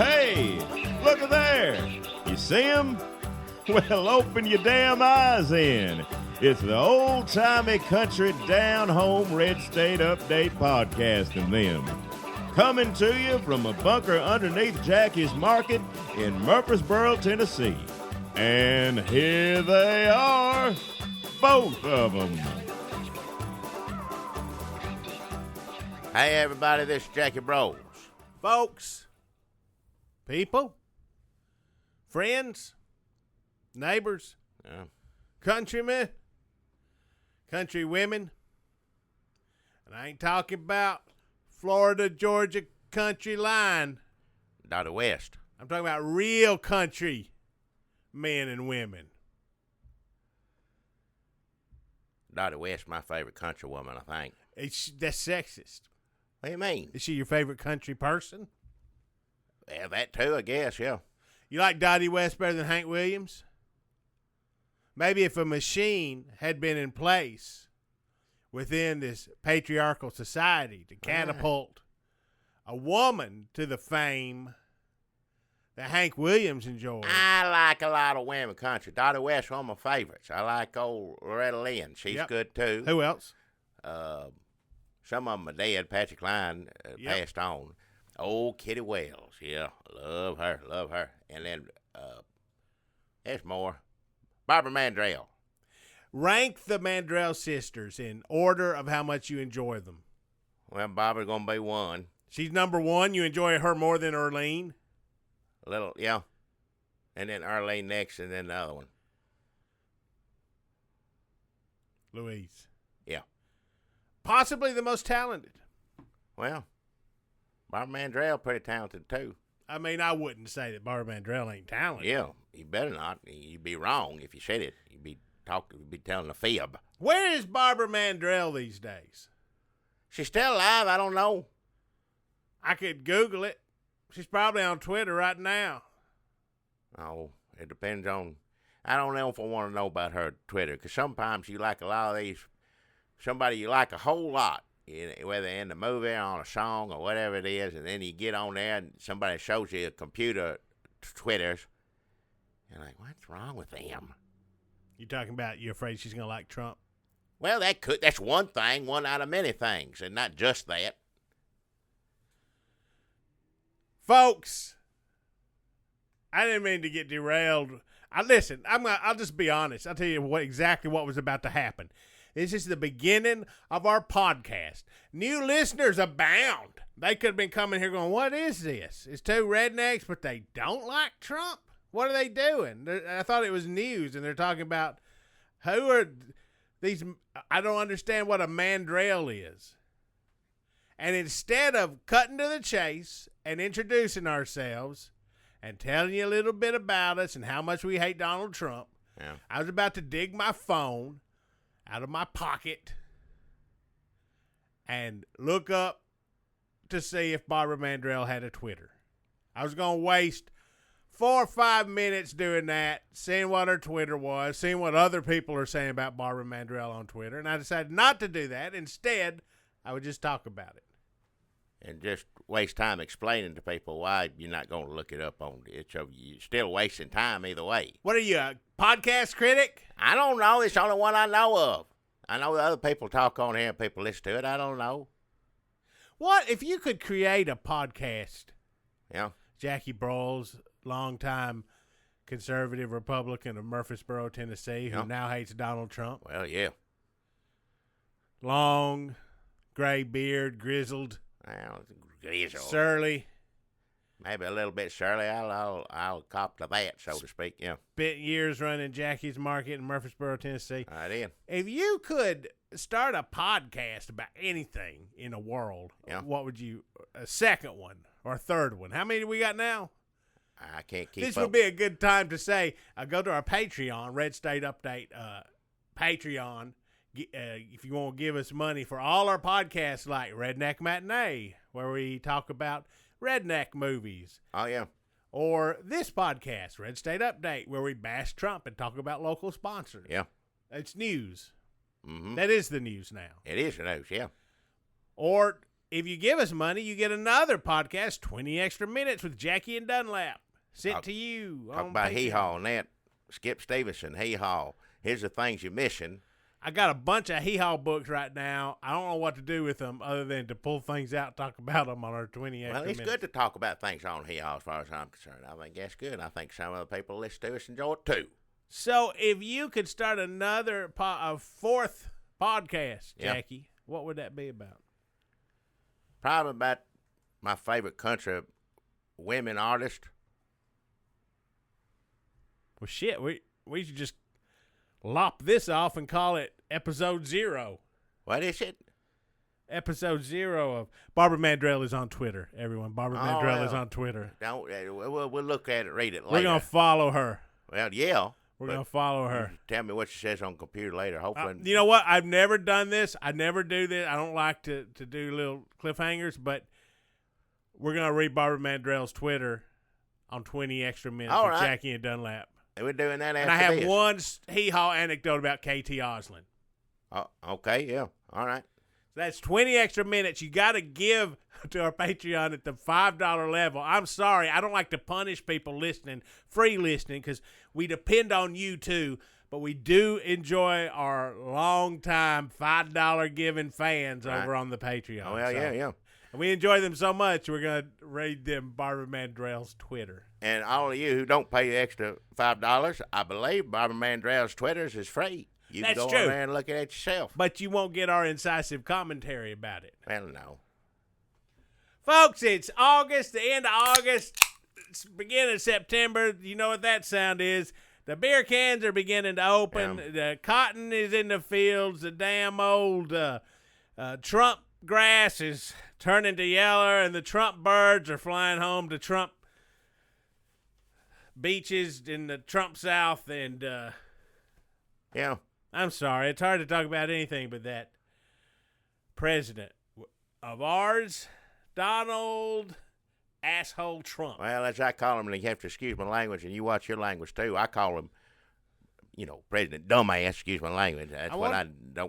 Hey, look at there. You see him? Well, open your damn eyes in. It's the old-timey country down-home red state update podcast and them. Coming to you from a bunker underneath Jackie's Market in Murfreesboro, Tennessee. And here they are, both of them. Hey everybody, this is Jackie Bros. Folks, people, friends, neighbors, countrymen, country women, and I ain't talking about Florida, Georgia country line. Dottie West. I'm talking about real country men and women. Dottie West, my favorite country woman, I think. That's sexist. What do you mean? Is she your favorite country person? Yeah, that too, I guess, yeah. You like Dottie West better than Hank Williams? Maybe if a machine had been in place within this patriarchal society to catapult a woman to the fame that Hank Williams enjoyed. I like a lot of women country. Dottie West, one of my favorites. I like old Loretta Lynn. She's good too. Who else? Some of them are dead. Patrick Lyon passed on. Old Kitty Wells, yeah, love her. And then there's more. Barbara Mandrell. Rank the Mandrell sisters in order of how much you enjoy them. Well, Barbara's going to be one. She's number one. You enjoy her more than Earlene? A little, yeah. And then Earlene next, and then the other one. Louise. Yeah. Possibly the most talented. Well, Barbara Mandrell pretty talented, too. I mean, I wouldn't say that Barbara Mandrell ain't talented. Yeah, you better not. You'd be wrong if you said it. You'd be telling a fib. Where is Barbara Mandrell these days? She's still alive. I don't know. I could Google it. She's probably on Twitter right now. Oh, it depends on. I don't know if I want to know about her Twitter, because sometimes you like a lot of these. Somebody you like a whole lot, whether in the movie or on a song or whatever it is, and then you get on there and somebody shows you a computer Twitters. You're like, what's wrong with them? You talking about you're afraid she's going to like Trump? Well, that's one thing, one out of many things, and not just that. Folks, I didn't mean to get derailed. Listen, I'll just be honest. I'll tell you exactly what was about to happen. This is the beginning of our podcast. New listeners abound. They could have been coming here going, what is this? It's two rednecks, but they don't like Trump? What are they doing? I thought it was news, and they're talking about who are these. I don't understand what a mandrel is. And instead of cutting to the chase and introducing ourselves and telling you a little bit about us and how much we hate Donald Trump, I was about to dig my phone out of my pocket and look up to see if Barbara Mandrell had a Twitter. I was going to waste 4 or 5 minutes doing that, seeing what her Twitter was, seeing what other people are saying about Barbara Mandrell on Twitter, and I decided not to do that. Instead, I would just talk about it. And just waste time explaining to people why you're not going to look it up on it. So you're still wasting time either way. What are you, a podcast critic? I don't know. It's the only one I know of. I know other people talk on here and people listen to it. I don't know. What if you could create a podcast? Yeah. Jackie Broyles, longtime conservative Republican of Murfreesboro, Tennessee, who now hates Donald Trump. Well, yeah. Long, gray beard, grizzled. Well, surly. Maybe a little bit surly. I'll cop to that, so to speak. Yeah. Spent years running Jackie's Market in Murfreesboro, Tennessee. I did. If you could start a podcast about anything in the world, what would you? A second one or a third one? How many do we got now? I can't keep. This would be a good time to say, go to our Patreon, Red State Update Patreon. If you want to give us money for all our podcasts like Redneck Matinee, where we talk about redneck movies. Oh, yeah. Or this podcast, Red State Update, where we bash Trump and talk about local sponsors. Yeah. It's news. Mm-hmm. That is the news now. It is the news, yeah. Or if you give us money, you get another podcast, 20 Extra Minutes with Jackie and Dunlap, sent to you. Talk about hee-haw and that. Skip Stevenson, hee-haw. Here's the things you're missing. I got a bunch of hee-haw books right now. I don't know what to do with them other than to pull things out and talk about them on our 20 Extra Minutes. Well, it's good to talk about things on hee-haw as far as I'm concerned. I think that's good. I think some of the people who listen to us enjoy it, too. So if you could start another, a fourth podcast, Jackie, what would that be about? Probably about my favorite country women artist. Well, shit, we should just lop this off and call it episode 0. What is it? Episode 0 of Barbara Mandrell is on Twitter, everyone. Barbara Mandrell is on Twitter. We'll look at it, read it later. We're going to follow her. Well, yeah. We're going to follow her. Tell me what she says on the computer later. Hopefully. You know what? I've never done this. I never do this. I don't like to do little cliffhangers, but we're going to read Barbara Mandrell's Twitter on 20 Extra Minutes with Jackie and Dunlap. And we're doing that after And I have this. one hee-haw anecdote about KT Oslin. Oh, okay, yeah. All right. That's 20 Extra Minutes. You got to give to our Patreon at the $5 level. I'm sorry. I don't like to punish people listening, free listening, because we depend on you too. But we do enjoy our long-time $5 giving fans over on the Patreon. Oh, yeah. And we enjoy them so much, we're going to read them Barbara Mandrell's Twitter. And all of you who don't pay the extra $5, I believe Barbara Mandrell's Twitters is free. You That's can go true. on there and look at it yourself. But you won't get our incisive commentary about it. Well, no. Folks, it's August, the end of August, it's beginning of September. You know what that sound is. The beer cans are beginning to open. The cotton is in the fields. The damn old Trump grass is turning to yellow, and the Trump birds are flying home to Trump beaches in the Trump South. And Yeah. I'm sorry, it's hard to talk about anything but that president of ours, Donald asshole Trump. Well, as I call him, and you have to excuse my language, and you watch your language too. I call him, President Dumbass. Excuse my language. That's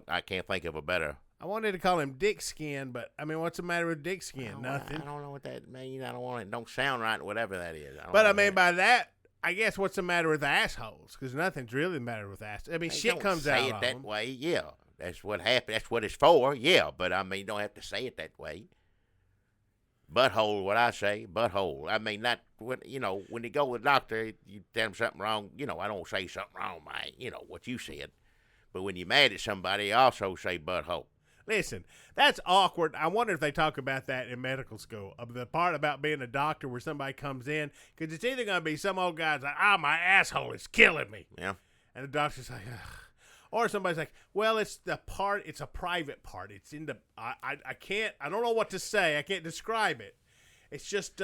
I can't think of a better. I wanted to call him Dick Skin, but I mean, what's the matter with Dick Skin? Nothing. I don't know what that means. I don't want it. Don't sound right. Whatever that is. But I mean, by that, I guess what's the matter with assholes? Because nothing's really the matter with assholes. I mean, shit comes out of them. Say it that way, yeah. That's what happened. That's what it's for, yeah. But I mean, you don't have to say it that way. Butthole, what I say, butthole. I mean, not when when you go with the doctor, you tell him something wrong. I don't say something wrong by what you said. But when you're mad at somebody, you also say butthole. Listen, that's awkward. I wonder if they talk about that in medical school. The part about being a doctor where somebody comes in, because it's either going to be some old guy's like, my asshole is killing me. Yeah. And the doctor's like, ugh. Or somebody's like, well, it's a private part. It's in the, I don't know what to say. I can't describe it. It's just, it's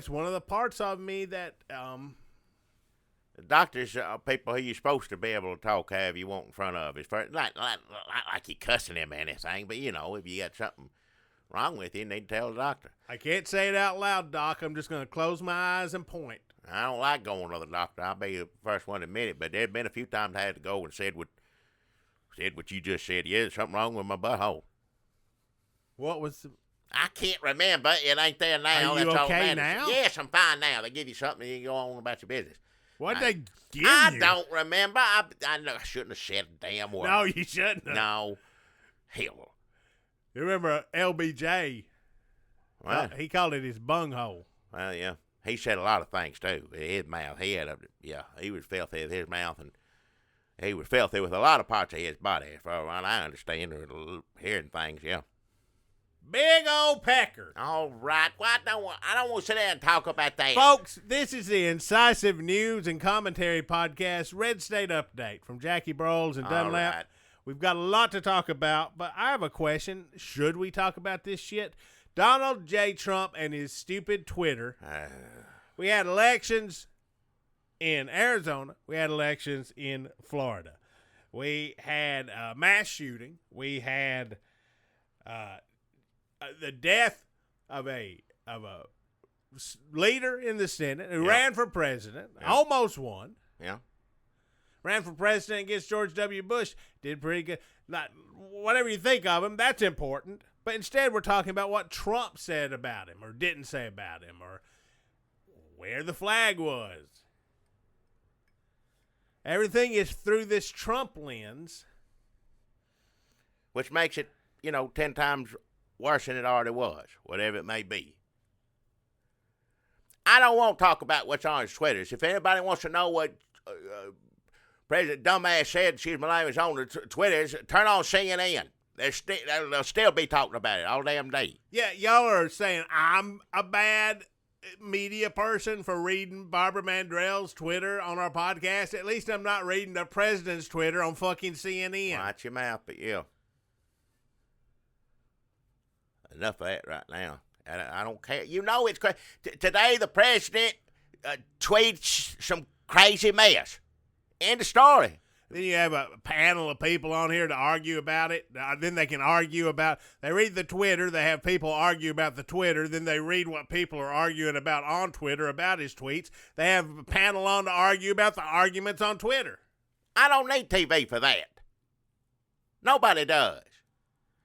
one of the parts of me that, The doctors are people who you're supposed to be able to talk however you want in front of. It's not like you're cussing them or anything, but, if you got something wrong with you, you need to tell the doctor. I can't say it out loud, Doc. I'm just going to close my eyes and point. I don't like going to the doctor. I'll be the first one to admit it, but there's been a few times I had to go and said what you just said. Yeah, there's something wrong with my butthole. What was I can't remember. It ain't there now. Are you That's all okay that matters. now? Yes, I'm fine now. They give you something and you go on about your business. What'd they give you? I don't remember. I know I shouldn't have said a damn word. No, you shouldn't have. No. Hell. You remember LBJ? Well, He called it his bunghole. well, yeah. He said a lot of things, too. His mouth. He was filthy with his mouth, and he was filthy with a lot of parts of his body, as far as I understand, or hearing things, yeah. Big old pecker. All right. Well, I don't want to sit there and talk about that. Folks, this is the Incisive News and Commentary Podcast, Red State Update from Jackie Broles and Dunlap. Right. We've got a lot to talk about, but I have a question. Should we talk about this shit? Donald J. Trump and his stupid Twitter. We had elections in Arizona. We had elections in Florida. We had a mass shooting. We had the death of a leader in the Senate who ran for president, almost won. Yeah. Ran for president against George W. Bush. Did pretty good. Not, whatever you think of him, that's important. But instead, we're talking about what Trump said about him or didn't say about him or where the flag was. Everything is through this Trump lens. Which makes it, 10 times worse than it already was, whatever it may be. I don't want to talk about what's on his Twitters. If anybody wants to know what President Dumbass said, excuse my language, on the Twitters, turn on CNN. They'll still be talking about it all damn day. Yeah, y'all are saying I'm a bad media person for reading Barbara Mandrell's Twitter on our podcast. At least I'm not reading the president's Twitter on fucking CNN. Watch your mouth, but yeah. Enough of that right now. I don't care. It's crazy. Today the president tweets some crazy mess. End of story. Then you have a panel of people on here to argue about it. Then they can argue about. They read the Twitter. They have people argue about the Twitter. Then they read what people are arguing about on Twitter about his tweets. They have a panel on to argue about the arguments on Twitter. I don't need TV for that. Nobody does.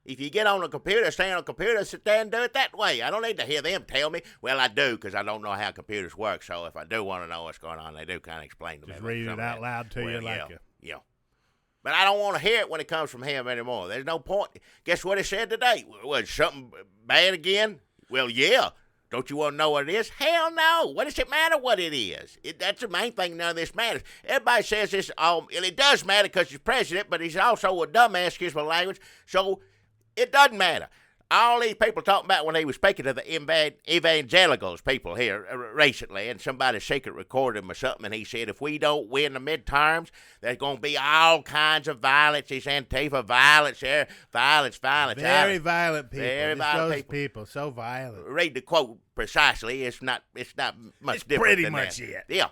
If you get on a computer, stay on a computer, sit there and do it that way. I don't need to hear them tell me. Well, I do, because I don't know how computers work. So if I do want to know what's going on, they do kind of explain to me. Just read it out loud to you like you. Yeah. But I don't want to hear it when it comes from him anymore. There's no point. Guess what he said today? Was something bad again? Well, yeah. Don't you want to know what it is? Hell no. What does it matter what it is? That's the main thing. None of this matters. Everybody says this. And it does matter because he's president, but he's also a dumbass, excuse my language. So it doesn't matter. All these people talking about when he was speaking to the evangelicals people here recently, and somebody secret recorded him or something, and he said, if we don't win the midterms, there's going to be all kinds of violence. These Antifa violence there. Violence. Very violent people. Very violent people. So violent. Read the quote precisely. It's not much it's different pretty than much that. it. Yeah.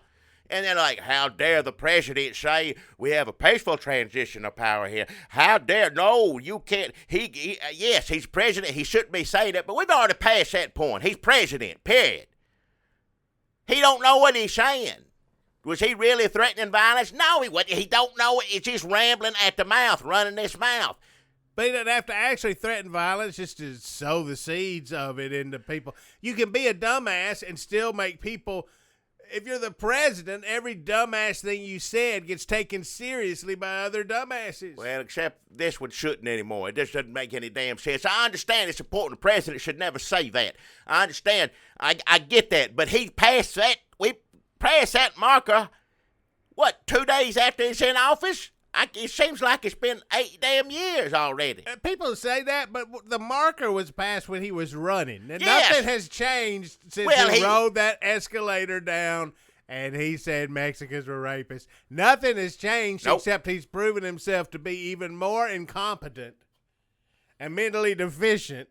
And they're like, how dare the president say we have a peaceful transition of power here? How dare? No, you can't. Yes, he's president. He shouldn't be saying that, but we've already passed that point. He's president, period. He don't know what he's saying. Was he really threatening violence? No, he wasn't. He don't know it. It's just rambling at the mouth, running his mouth. But he doesn't have to actually threaten violence just to sow the seeds of it into people. You can be a dumbass and still make people... If you're the president, every dumbass thing you said gets taken seriously by other dumbasses. Well, except this one shouldn't anymore. It just doesn't make any damn sense. I understand it's important. The president should never say that. I understand. I get that. But he passed that. We passed that marker, 2 days after he's in office? It seems like it's been 8 damn years already. People say that, but the marker was passed when he was running. And yes. Nothing has changed since he rode that escalator down and he said Mexicans were rapists. Nothing has changed except he's proven himself to be even more incompetent and mentally deficient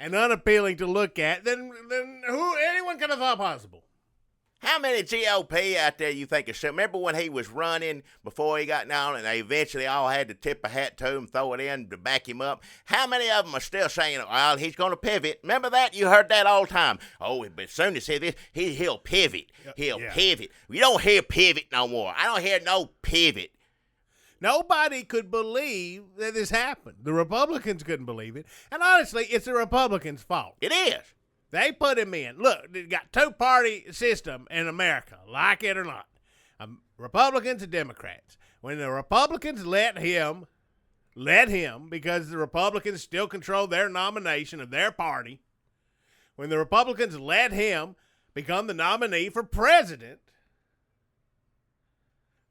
and unappealing to look at than who anyone could have thought possible. How many GOP out there you think is? Remember when he was running before he got down and they eventually all had to tip a hat to him, throw it in to back him up? How many of them are still saying, well, he's going to pivot? Remember that? You heard that all the time. Oh, but as soon as he said this, he'll pivot. He'll pivot. We don't hear pivot no more. I don't hear no pivot. Nobody could believe that this happened. The Republicans couldn't believe it. And honestly, it's the Republicans' fault. It is. They put him in. Look, they got two-party system in America, like it or not. Republicans and Democrats. When the Republicans let him, because the Republicans still control their nomination of their party, when the Republicans let him become the nominee for president,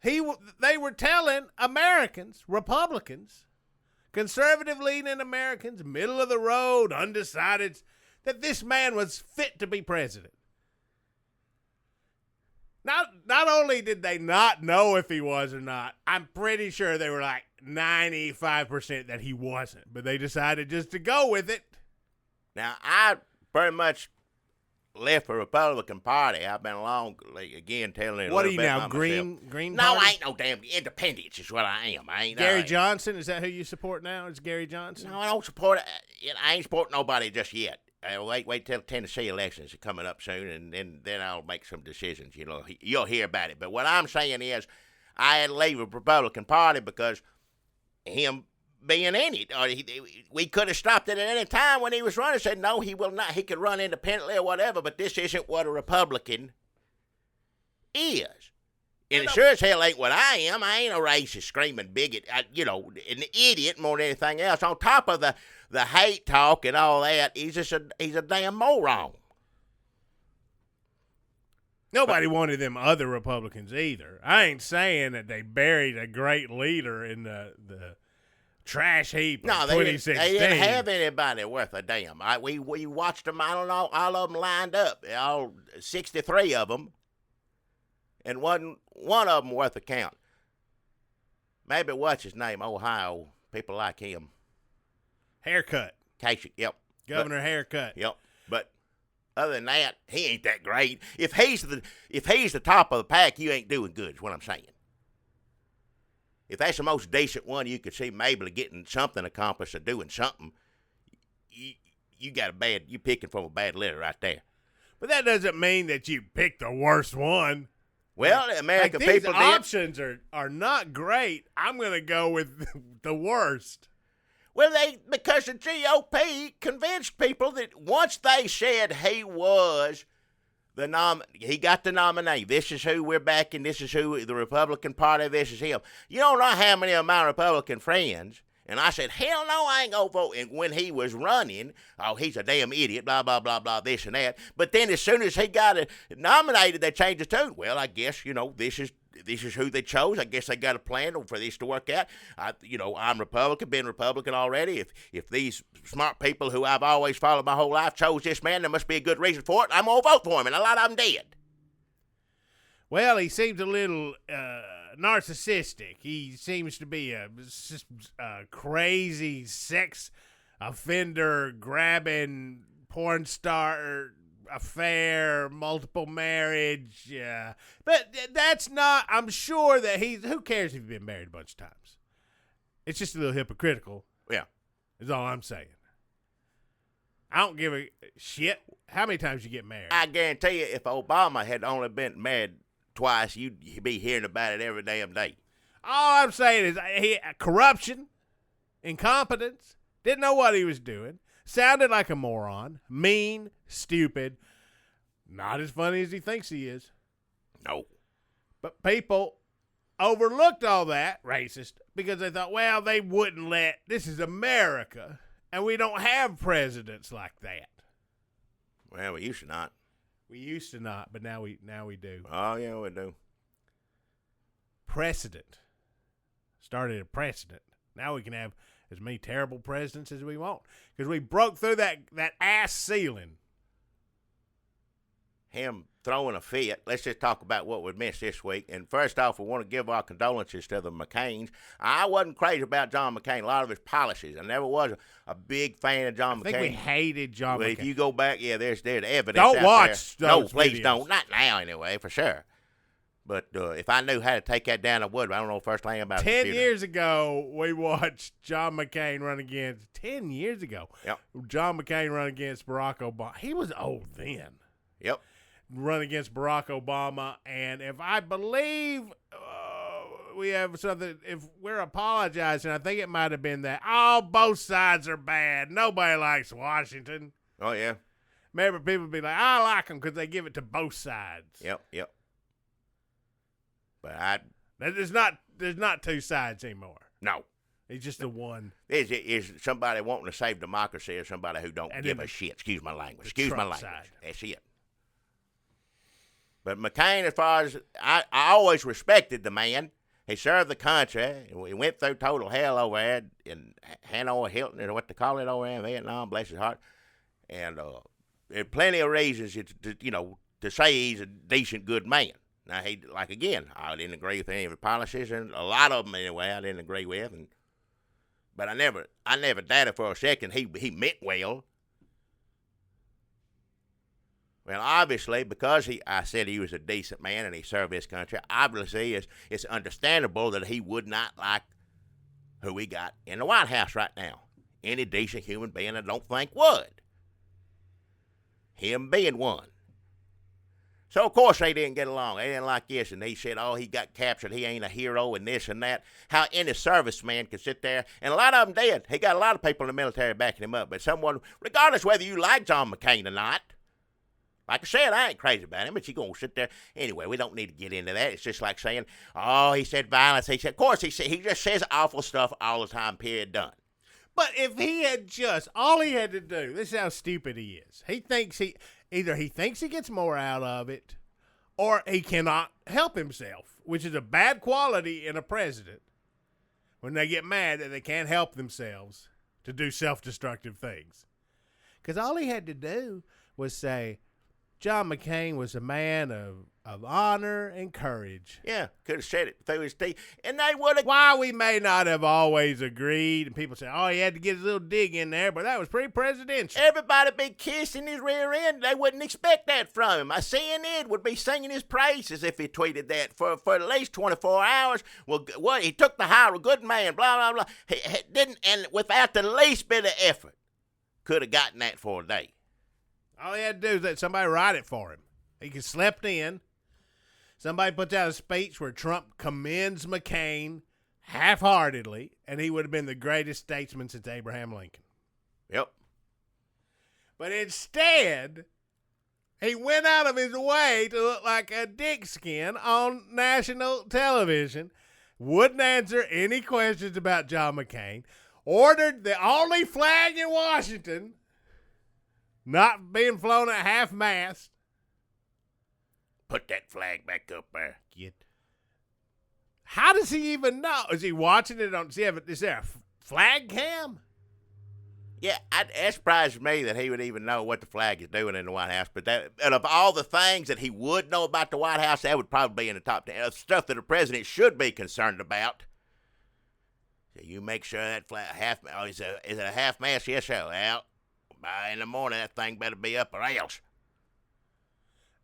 they were telling Americans, Republicans, conservative-leaning Americans, middle-of-the-road, undecided, that this man was fit to be president. Not only did they not know if he was or not, I'm pretty sure they were like 95% that he wasn't, but they decided just to go with it. Now, I pretty much left the Republican Party. I've been along, again, telling it. What are you now, myself. Green No, Party? I ain't no damn independence is what I am. I ain't Gary Johnson, is that who you support now? Is Gary Johnson? No, I don't support it. I ain't supporting nobody just yet. Wait till Tennessee elections are coming up soon, and then I'll make some decisions. You'll hear about it. But what I'm saying is, I had to leave the Republican Party because him being in it. Or we could have stopped it at any time when he was running. Said no, he will not. He could run independently or whatever. But this isn't what a Republican is. And it sure as hell ain't what I am. I ain't a racist, screaming bigot. An idiot more than anything else. On top of the hate talk and all that, he's a damn moron. Nobody wanted them other Republicans either. I ain't saying that they buried a great leader in the trash heap of 2016. They didn't have anybody worth a damn. We watched them, I don't know, all of them lined up, all 63 of them, and wasn't one of them worth a count. Maybe what's his name, Ohio, people like him. Haircut. Kasich, yep. Governor Haircut. Yep, but other than that, he ain't that great. If he's the top of the pack, you ain't doing good, is what I'm saying. If that's the most decent one you could see maybe getting something accomplished or doing something, you picking from a bad litter right there. But that doesn't mean that you picked the worst one. Well, the American people these options are not great. I'm going to go with the worst. Well, because the GOP convinced people that once they said he was he got the nominee. This is who we're backing. This is who the Republican Party. This is him. You don't know how many of my Republican friends. And I said, hell no, I ain't going to vote. And when he was running, oh, he's a damn idiot, blah, blah, blah, blah, this and that. But then as soon as he got nominated, they changed the tune. Well, I guess, this is who they chose. I guess they got a plan for this to work out. I'm Republican, been Republican already. If these smart people who I've always followed my whole life chose this man, there must be a good reason for it. I'm going to vote for him, and a lot of them did. Well, he seems a little narcissistic. He seems to be a crazy sex offender, grabbing porn star affair, multiple marriage. But that's not, I'm sure that who cares if you've been married a bunch of times? It's just a little hypocritical. Yeah. Is all I'm saying. I don't give a shit how many times you get married. I guarantee you, if Obama had only been married twice, you'd be hearing about it every damn day. All I'm saying is corruption, incompetence, didn't know what he was doing, sounded like a moron, mean, stupid, not as funny as he thinks he is. No. But people overlooked all that, racist, because they thought, well, they wouldn't this is America, and we don't have presidents like that. Well, we used to not. We used to not, but now we do. Oh, yeah, we do. Precedent. Started a precedent. Now we can have as many terrible presidents as we want because we broke through that ass ceiling. Him throwing a fit. Let's just talk about what we missed this week. And first off, we want to give our condolences to the McCains. I wasn't crazy about John McCain, a lot of his policies. I never was a big fan of John McCain. I think we hated John McCain. If you go back, there's evidence. Don't watch there. those No, please videos. don't. Not now, anyway, for sure. But if I knew how to take that down, I would. But I don't know the first thing about it. 10 years ago, we watched John McCain run against, 10 years ago, Yep. John McCain run against Barack Obama. He was old then. Yep. Run against Barack Obama, and if I believe we have something, if we're apologizing, I think it might have been that, both sides are bad. Nobody likes Washington. Oh, yeah. Remember, people be like, I like them because they give it to both sides. Yep. But There's not two sides anymore. No. It's just the one. Is somebody wanting to save democracy or somebody who don't give a shit? Excuse my language. Excuse my language. Side. That's it. But McCain, as far as I always respected the man. He served the country. We went through total hell over there in Hanoi, Hilton, or what they call it over there in Vietnam, bless his heart. And there are plenty of reasons to say he's a decent, good man. Now, I didn't agree with any of his policies, and a lot of them anyway I didn't agree with. But I never doubted for a second he meant well. Well, obviously, because I said he was a decent man and he served his country, obviously it's understandable that he would not like who we got in the White House right now. Any decent human being I don't think would. Him being one. So, of course, they didn't get along. They didn't like this. And he said, oh, he got captured. He ain't a hero and this and that. How any serviceman could sit there. And a lot of them did. He got a lot of people in the military backing him up. But someone, regardless whether you like John McCain or not, like I said, I ain't crazy about him, but you going to sit there. Anyway, we don't need to get into that. It's just like saying, oh, he said violence. He said, of course, he just says awful stuff all the time, period, done. But if he had all he had to do, this is how stupid he is. Either he thinks he gets more out of it, or he cannot help himself, which is a bad quality in a president when they get mad that they can't help themselves to do self-destructive things. Because all he had to do was say, John McCain was a man of honor and courage. Yeah, could have said it through his teeth. And they would have. While we may not have always agreed, and people say, oh, he had to get his little dig in there, but that was pretty presidential. Everybody be kissing his rear end. They wouldn't expect that from him. CNN would be singing his praises if he tweeted that for at least 24 hours. Well, what he took the high, good man, blah, blah, blah. He didn't, and without the least bit of effort, could have gotten that for a day. All he had to do is let somebody write it for him. He could slept in. Somebody puts out a speech where Trump commends McCain half-heartedly, and he would have been the greatest statesman since Abraham Lincoln. Yep. But instead, he went out of his way to look like a dickskin on national television, wouldn't answer any questions about John McCain, ordered the only flag in Washington not being flown at half-mast. Put that flag back up there. How does he even know? Is he watching it on? Is there a flag cam? Yeah, it surprised me that he would even know what the flag is doing in the White House. But and of all the things that he would know about the White House, that would probably be in the top 10 of stuff that the president should be concerned about. So you make sure that flag is it a half mast? Yes, sir. Well, by in the morning, that thing better be up or else.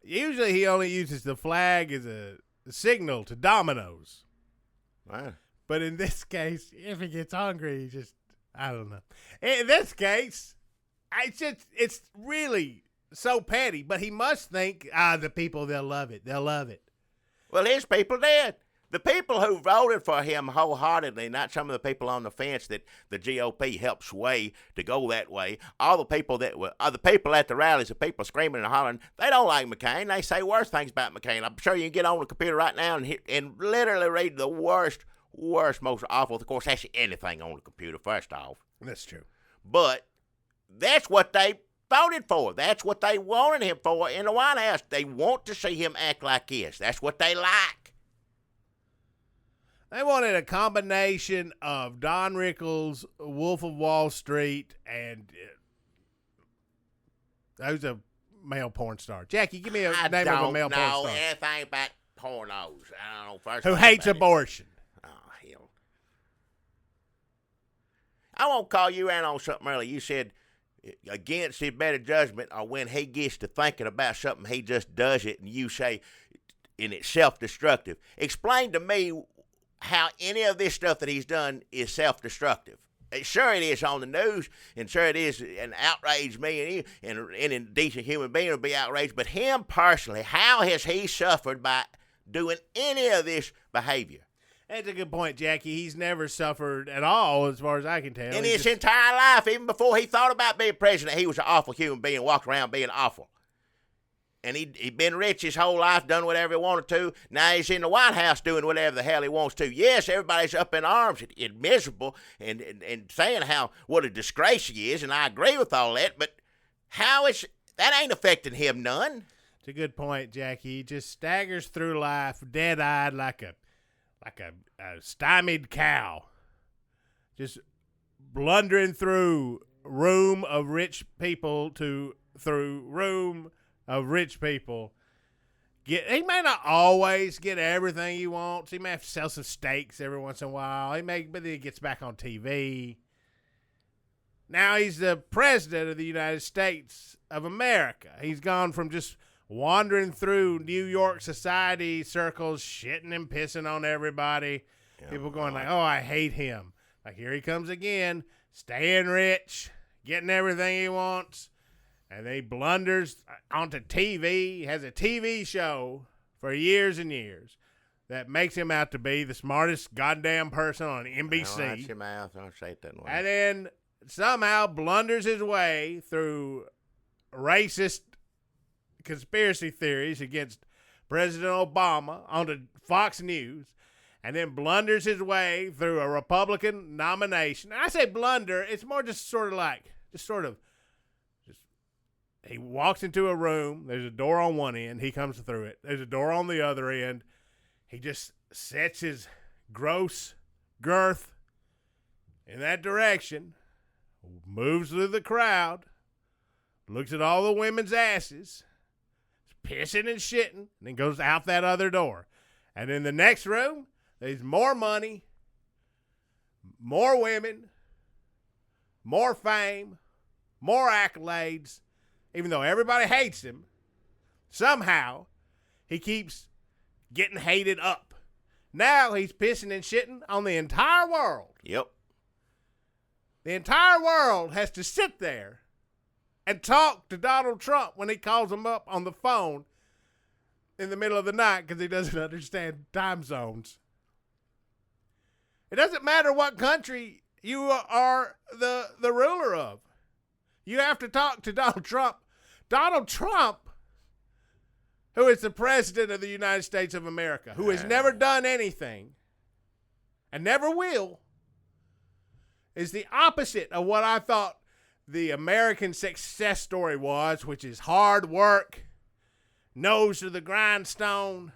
Usually he only uses the flag as a signal to dominoes. Wow. But in this case, if he gets hungry, he I don't know. In this case, it's really so petty, but he must think, the people, they'll love it. They'll love it. Well, his people did. The people who voted for him wholeheartedly, not some of the people on the fence that the GOP helped sway to go that way, all the people that were, the people at the rallies, the people screaming and hollering, they don't like McCain. They say worse things about McCain. I'm sure you can get on the computer right now and literally read the worst, most awful. Of course, that's anything on the computer, first off. That's true. But that's what they voted for. That's what they wanted him for in the White House. They want to see him act like this. That's what they like. They wanted a combination of Don Rickles, Wolf of Wall Street, and who's a male porn star? Jackie, give me a name of a male porn star. I don't know anything about pornos. I don't know. First who hates abortion. Oh, hell. I won't call you out on something earlier. You said against his better judgment or when he gets to thinking about something, he just does it, and you say, and it's self-destructive. Explain to me how any of this stuff that he's done is self-destructive. Sure it is on the news, and sure it is, and outrage me, and any decent human being will be outraged, but him personally, how has he suffered by doing any of this behavior? That's a good point, Jackie. He's never suffered at all, as far as I can tell. In his entire life, even before he thought about being president, he was an awful human being, walked around being awful. And he'd been rich his whole life, done whatever he wanted to. Now he's in the White House doing whatever the hell he wants to. Yes, everybody's up in arms and miserable and saying what a disgrace he is, and I agree with all that, but that ain't affecting him none. It's a good point, Jackie. He just staggers through life dead-eyed like a stymied cow. Just blundering through room of rich people through room of rich people. He may not always get everything he wants. He may have to sell some steaks every once in a while. But then he gets back on TV. Now he's the president of the United States of America. He's gone from just wandering through New York society circles, shitting and pissing on everybody. Yeah, people going like, oh, I hate him. Like, here he comes again, staying rich, getting everything he wants. And he blunders onto TV, has a TV show for years and years that makes him out to be the smartest goddamn person on NBC. Well, watch your mouth. Don't say it that way. And then somehow blunders his way through racist conspiracy theories against President Obama onto Fox News, and then blunders his way through a Republican nomination. And I say blunder, it's more just he walks into a room, there's a door on one end, he comes through it. There's a door on the other end. He just sets his gross girth in that direction, moves through the crowd, looks at all the women's asses, pissing and shitting, and then goes out that other door. And in the next room, there's more money, more women, more fame, more accolades. Even though everybody hates him, somehow he keeps getting hated up. Now he's pissing and shitting on the entire world. Yep. The entire world has to sit there and talk to Donald Trump when he calls him up on the phone in the middle of the night because he doesn't understand time zones. It doesn't matter what country you are the ruler of. You have to talk to Donald Trump. Donald Trump, who is the president of the United States of America, who has never done anything and never will, is the opposite of what I thought the American success story was, which is hard work, nose to the grindstone,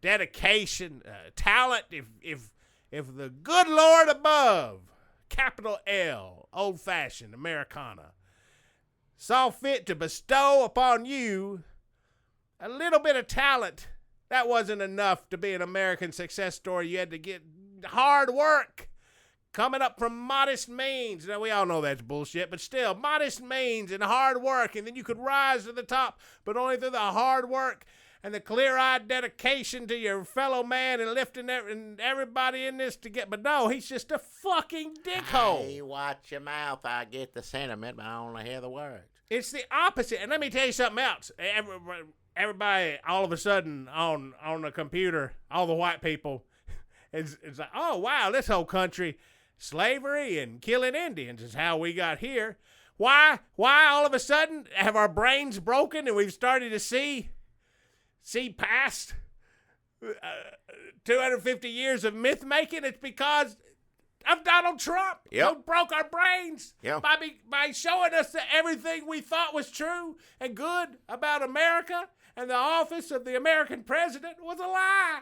dedication, talent. If the good Lord above, capital L, old-fashioned Americana, saw fit to bestow upon you a little bit of talent, that wasn't enough to be an American success story. You had to get hard work, coming up from modest means. Now, we all know that's bullshit, but still, modest means and hard work, and then you could rise to the top, but only through the hard work and the clear-eyed dedication to your fellow man and lifting everybody in this to get. But no, he's just a fucking dickhole. Hey, watch your mouth. I get the sentiment, but I only hear the words. It's the opposite. And let me tell you something else. Everybody, all of a sudden, on the computer, all the white people, it's like, oh, wow, this whole country, slavery and killing Indians is how we got here. Why all of a sudden have our brains broken and we've started to see past 250 years of myth making? It's because of Donald Trump, yep, who broke our brains, yep, by showing us that everything we thought was true and good about America and the office of the American president was a lie.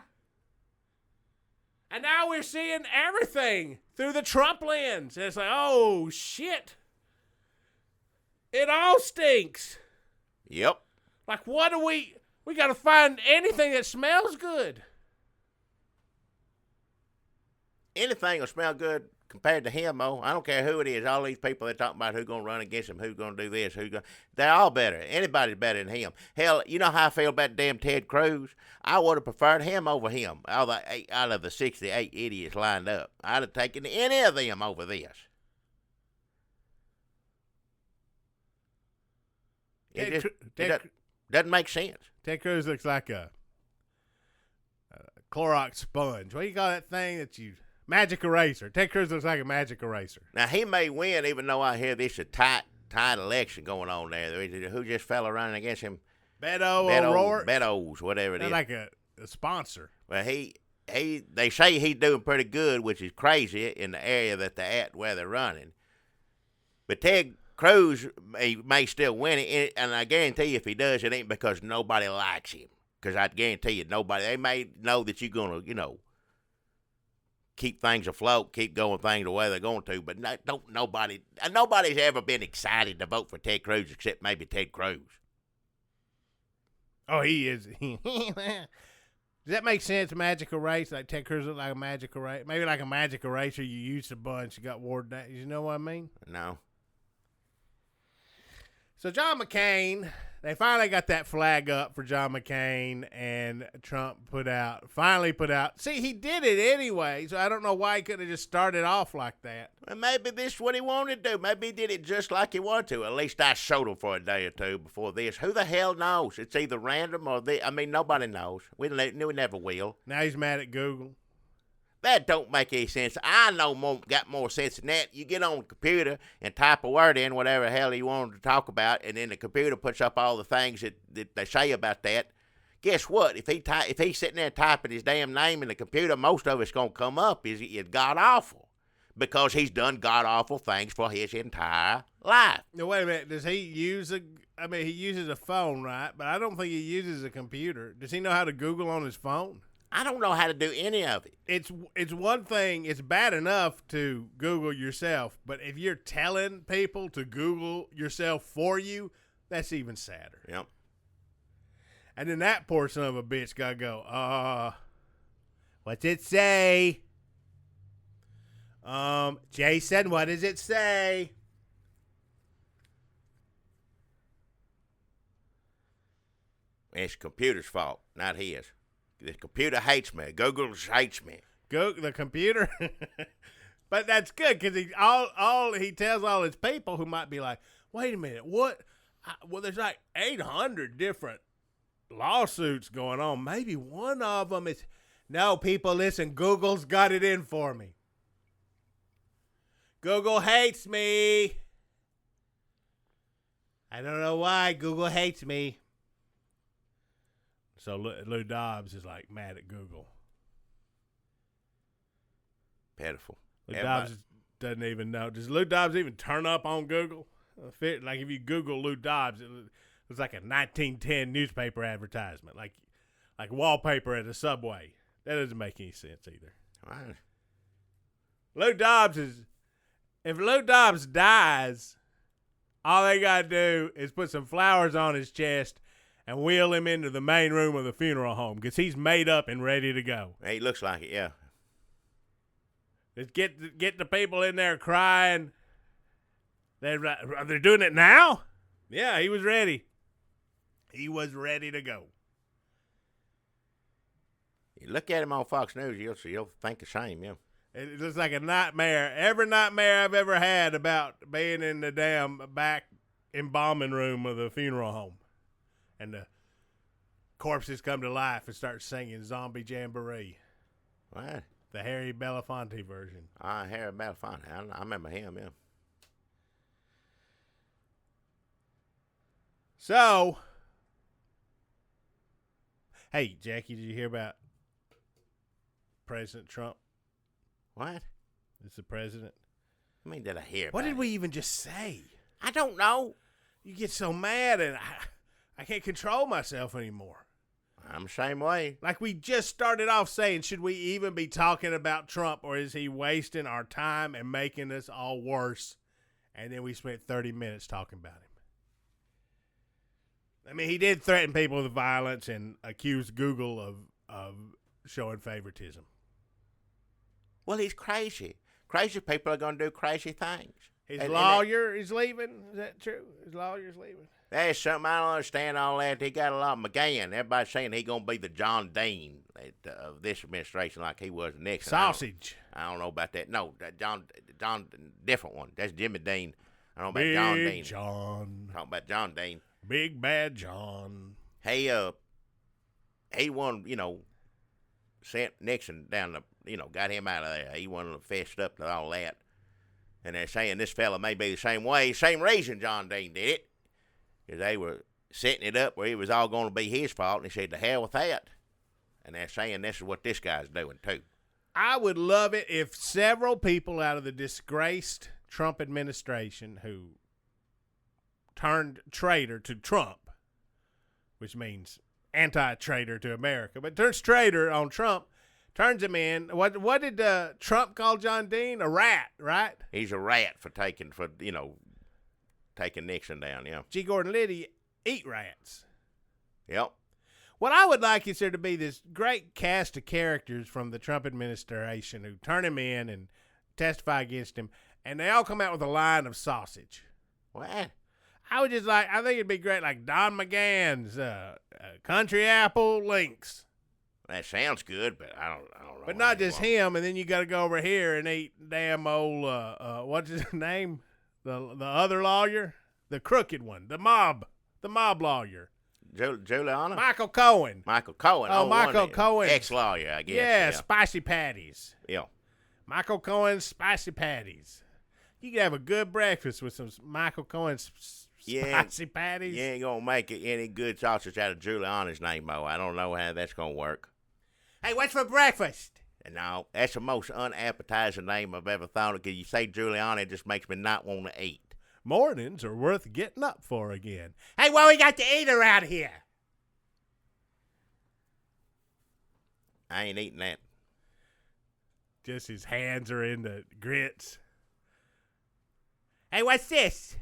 And now we're seeing everything through the Trump lens. And it's like, oh, shit. It all stinks. Yep. Like, what do we got to find anything that smells good. Anything will smell good compared to him, though. I don't care who it is. All these people that talk about who's going to run against him, who's going to do this, they're all better. Anybody's better than him. Hell, you know how I feel about damn Ted Cruz? I would have preferred him over him. Out of the 68 idiots lined up, I'd have taken any of them over this. It doesn't make sense. Ted Cruz looks like a Clorox sponge. What do you call that thing that you... Magic eraser. Ted Cruz looks like a magic eraser. Now, he may win, even though I hear this is a tight election going on there. Who just fell running against him? Beto O'Rourke? Beto's, whatever it is. Like a sponsor. Well, they say he's doing pretty good, which is crazy in the area that they're at where they're running. But Ted Cruz may still win it, and I guarantee you if he does, it ain't because nobody likes him. Because I guarantee you they may know that you're going to, keep things afloat, keep going things the way they're going to, but nobody's ever been excited to vote for Ted Cruz except maybe Ted Cruz. Oh, he is. Does that make sense, magic eraser? Like Ted Cruz look like a magic eraser? Maybe like a magic eraser you used a bunch, you got wore down. You know what I mean? No. So John McCain, They finally got that flag up for John McCain, and Trump finally put out. See, he did it anyway, so I don't know why he couldn't have just started off like that. Well, maybe this is what he wanted to do. Maybe he did it just like he wanted to. At least I showed him for a day or two before this. Who the hell knows? It's either random or nobody knows. We never will. Now he's mad at Google. That don't make any sense. I got more sense than that. You get on the computer and type a word in, whatever the hell you want to talk about, and then the computer puts up all the things that they say about that. Guess what? If he's sitting there typing his damn name in the computer, most of it's going to come up is god-awful, because he's done god-awful things for his entire life. Now, wait a minute. Does he use he uses a phone, right? But I don't think he uses a computer. Does he know how to Google on his phone? I don't know how to do any of it. It's one thing. It's bad enough to Google yourself, but if you're telling people to Google yourself for you, that's even sadder. Yep. And then that poor son of a bitch got to go, what's it say? Jason, what does it say? It's the computer's fault, not his. The computer hates me. Google hates me. The computer? But that's good, because he tells all his people who might be like, wait a minute, what? Well, there's like 800 different lawsuits going on. Maybe one of them is, no, people, listen, Google's got it in for me. Google hates me. I don't know why. Google hates me. So Lou Dobbs is like mad at Google. Pitiful. Lou Dobbs doesn't even know. Does Lou Dobbs even turn up on Google? Like if you Google Lou Dobbs, it was like a 1910 newspaper advertisement, like wallpaper at a Subway. That doesn't make any sense either. Right. If Lou Dobbs dies, all they got to do is put some flowers on his chest and wheel him into the main room of the funeral home, because he's made up and ready to go. He looks like it, yeah. Just get the people in there crying. Are they doing it now? Yeah, he was ready. He was ready to go. You look at him on Fox News, you'll think the same, yeah. It looks like a nightmare. Every nightmare I've ever had about being in the damn back embalming room of the funeral home. And the corpses come to life and start singing Zombie Jamboree. What? The Harry Belafonte version. Harry Belafonte. I remember him, yeah. So, hey, Jackie, did you hear about President Trump? What? It's the president. I mean, did I hear What about did we even just say? I don't know. You get so mad, and I can't control myself anymore. I'm the same way. Like we just started off saying, should we even be talking about Trump, or is he wasting our time and making us all worse? And then we spent 30 minutes talking about him. I mean, he did threaten people with violence and accuse Google of showing favoritism. Well, he's crazy. Crazy people are going to do crazy things. His lawyer is leaving. Is that true? His lawyer's leaving. There's something I don't understand all that. He got a lot of McGahn. Everybody's saying he's going to be the John Dean of this administration, like he was Nixon. Sausage. I don't know about that. No, that John, different one. That's Jimmy Dean. I don't know about John Dean. John. Talking about John Dean. Big bad John. He won, sent Nixon down got him out of there. He wasn't fessed up to all that. And they're saying this fella may be the same reason John Dean did it. Because they were setting it up where it was all going to be his fault. And he said, to hell with that. And they're saying this is what this guy's doing, too. I would love it if several people out of the disgraced Trump administration who turned traitor to Trump, which means anti-traitor to America, but turns traitor on Trump, turns him in. What did Trump call John Dean? A rat, right? He's a rat for taking Nixon down, yeah. G. Gordon Liddy eat rats. Yep. What I would like is there to be this great cast of characters from the Trump administration who turn him in and testify against him, and they all come out with a line of sausage. What? I would just like, I think it'd be great, like Don McGahn's Country Apple Links. That sounds good, but I don't know. But not just him, and then you got to go over here and eat damn old, what's his name? The other lawyer? The crooked one. The mob lawyer. Juliana? Michael Cohen. Michael Cohen. Oh, Michael Cohen. Ex-lawyer, I guess. Yeah, spicy patties. Yeah. Michael Cohen's spicy patties. You could have a good breakfast with some Michael Cohen's spicy patties. You ain't going to make any good sausage out of Juliana's name, Mo. I don't know how that's going to work. Hey, what's for breakfast? No, that's the most unappetizing name I've ever thought of, because you say Juliana, it just makes me not want to eat. Mornings are worth getting up for again. Hey, what we got to eat around here? I ain't eating that. Just his hands are in the grits. Hey, what's this?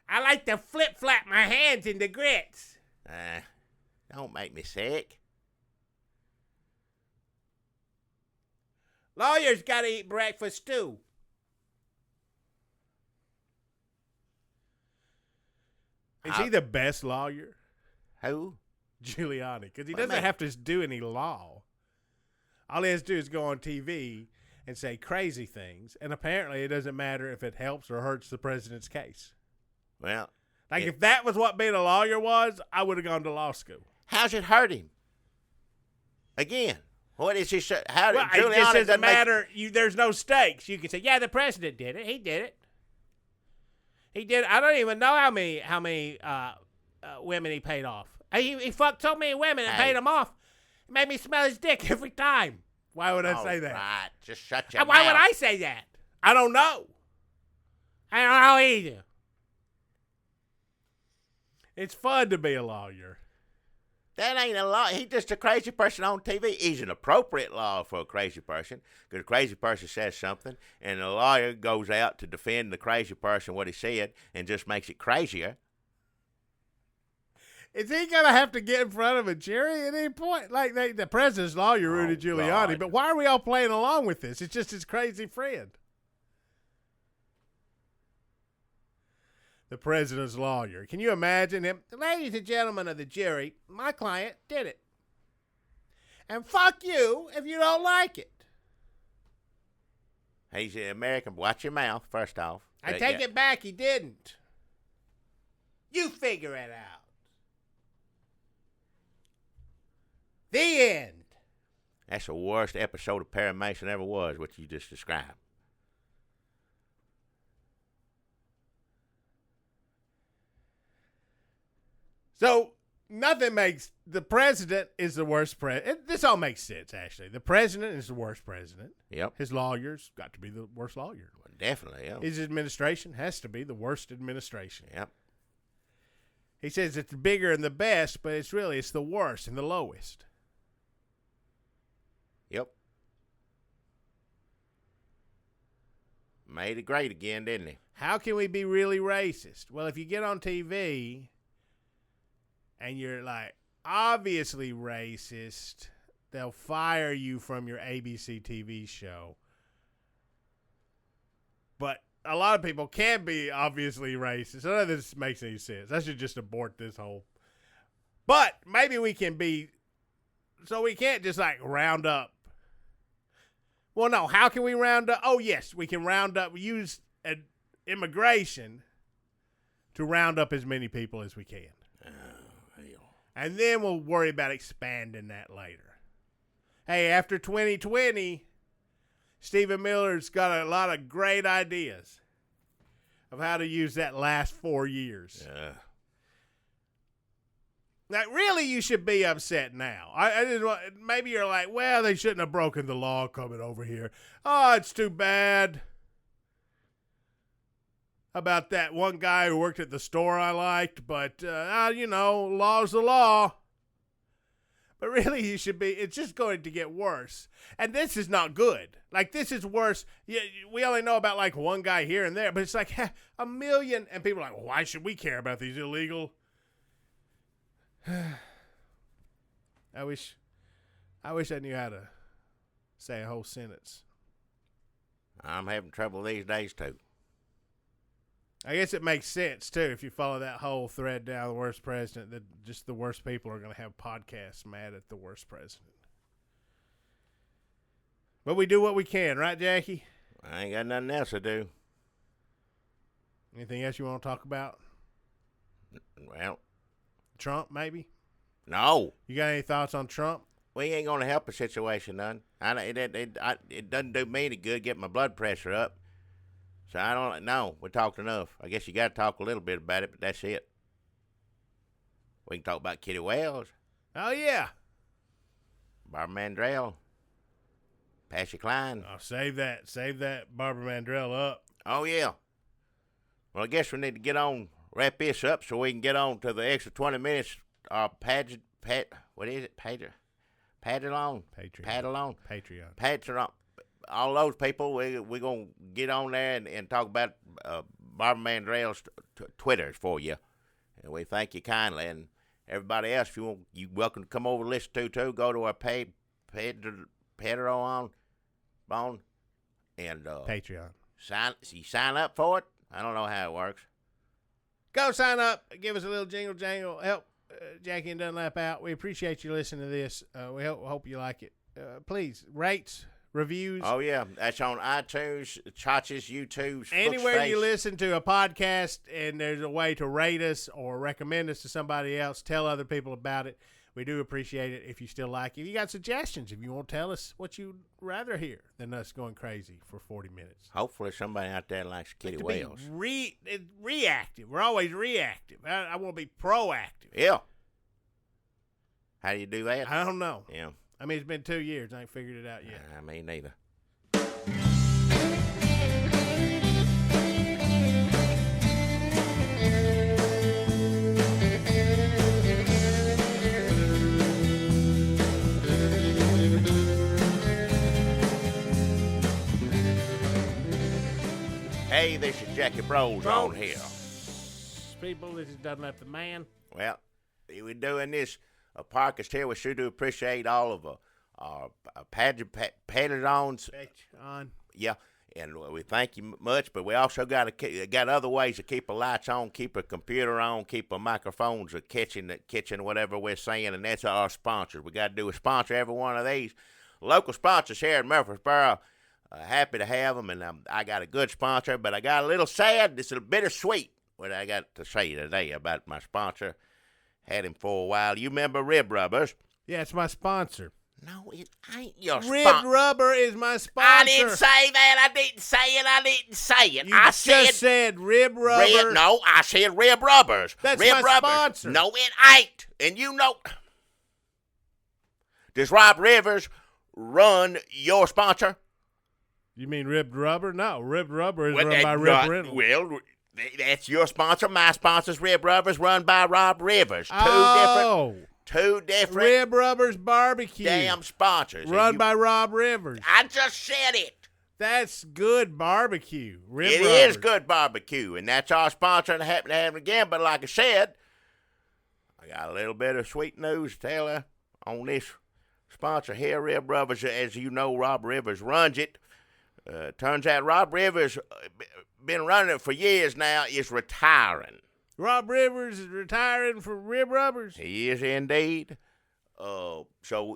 I like to flip-flap my hands in the grits. Don't make me sick. Lawyers got to eat breakfast, too. Is he the best lawyer? Who? Giuliani, because he doesn't have to do any law. All he has to do is go on TV and say crazy things, and apparently it doesn't matter if it helps or hurts the president's case. Well, if that was what being a lawyer was, I would have gone to law school. How's it hurt him? Again, what is he? How did Giuliani? It just doesn't matter. There's no stakes. You can say, yeah, the president did it. He did it. He did. I don't even know how many women he paid off. He fucked so many women and paid them off. It made me smell his dick every time. Why would I say that? Right, just shut your mouth. Why would I say that? I don't know. I don't know either. It's fun to be a lawyer. That ain't a law. He's just a crazy person on TV. He's an appropriate law for a crazy person, because a crazy person says something, and the lawyer goes out to defend the crazy person, what he said, and just makes it crazier. Is he going to have to get in front of a jury at any point? Like the president's lawyer, Rudy Giuliani. God. But why are we all playing along with this? It's just his crazy friend. The president's lawyer. Can you imagine him? Ladies and gentlemen of the jury, my client did it. And fuck you if you don't like it. He's an American. Watch your mouth, first off. I take it back. He didn't. You figure it out. The end. That's the worst episode of Perry Mason ever was, what you just described. So, nothing makes... The president is the worst president. This all makes sense, actually. The president is the worst president. Yep. His lawyers got to be the worst lawyer. Well, definitely, yeah. His administration has to be the worst administration. Yep. He says it's bigger and the best, but it's the worst and the lowest. Yep. Made it great again, didn't he? How can we be really racist? Well, if you get on TV and you're like obviously racist, they'll fire you from your ABC TV show. But a lot of people can be obviously racist. None of this makes any sense. I should just abort this whole. But maybe we can be. So we can't just like round up. Well, no. How can we round up? Oh, yes, we can round up. Use immigration to round up as many people as we can. And then we'll worry about expanding that later. Hey, after 2020, Stephen Miller's got a lot of great ideas of how to use that last 4 years. Yeah. Now, really, you should be upset now. I just want, maybe you're like, well, they shouldn't have broken the law coming over here. Oh, it's too bad. About that one guy who worked at the store I liked, but, law's the law. But really, you should be, it's just going to get worse. And this is not good. Like, this is worse. We only know about, like, one guy here and there, but it's like a million. And people are like, well, why should we care about these illegal? I wish I knew how to say a whole sentence. I'm having trouble these days, too. I guess it makes sense, too, if you follow that whole thread down, the worst president, that just the worst people are going to have podcasts mad at the worst president. But we do what we can, right, Jackie? I ain't got nothing else to do. Anything else you want to talk about? Well, Trump, maybe? no. You got any thoughts on Trump? We ain't going to help the situation none. It doesn't do me any good getting my blood pressure up. So I don't know. We talked enough. I guess you got to talk a little bit about it, but that's it. We can talk about Kitty Wells, Oh, yeah. Barbara Mandrell, Patsy Cline. Oh, save that Barbara Mandrell up. Oh, yeah. Well, I guess we need to wrap this up so we can get on to the extra 20 minutes. What is it? Padalon? Patreon. All those people, we're going to get on there and talk about Barbara Mandrell's Twitters for you. And we thank you kindly. And everybody else, if you want, you're welcome to come over and listen to, go to our Patreon and Patreon. sign up for it. I don't know how it works. Go sign up. Give us a little jingle jangle. Help Jackie and Dunlap out. We appreciate you listening to this. We hope you like it. Please, rates, reviews. Oh, yeah. That's on iTunes, Chachi's, YouTube, Anywhere you listen to a podcast and there's a way to rate us or recommend us to somebody else, tell other people about it. We do appreciate it if you still like it. If you got suggestions, if you want to tell us what you'd rather hear than us going crazy for 40 minutes. Hopefully somebody out there likes Kitty Wells. Reactive. We're always reactive. I want to be proactive. Yeah. How do you do that? I don't know. Yeah. I mean, it's been 2 years. I ain't figured it out yet. I mean, neither. Hey, this is Jackie Bros on here. People, this is Dunlap the Man. Well, we're doing this podcast here. We sure do appreciate all of our Patreons. Yeah, and we thank you much, but we also got other ways to keep the lights on, keep a computer on, keep our microphones catching whatever we're saying, and that's our sponsors. We got to do a sponsor every one of these. Local sponsors here in Murfreesboro. Happy to have them, and I got a good sponsor, but I got a little sad. It's a bittersweet what I got to say today about my sponsor. Had him for a while. You remember Rib Rubbers? Yeah, it's my sponsor. No, it ain't your sponsor. Rib Rubber is my sponsor. I didn't say that. I didn't say it. You just said Rib Rubber. No, I said Rib Rubbers. That's Rib my Rubbers. sponsor. No, it ain't. And you know, does Rob Rivers run your sponsor? You mean Ribbed Rubber? No, Ribbed Rubber is run by Rib Reynolds. Well, that's your sponsor. My sponsor's Rib Rubbers, run by Rob Rivers. Two different Rib Rubbers Barbecue. damn sponsors. Run by Rob Rivers. I just said it. That's good barbecue. It is good barbecue, and that's our sponsor, and I happen to have it again. But like I said, I got a little bit of sweet news to tell you on this sponsor here, Rib Rubbers. As you know, Rob Rivers runs it. Turns out Rob Rivers, been running it for years now, is retiring. Rob Rivers is retiring from Rib Rubbers? He is indeed. So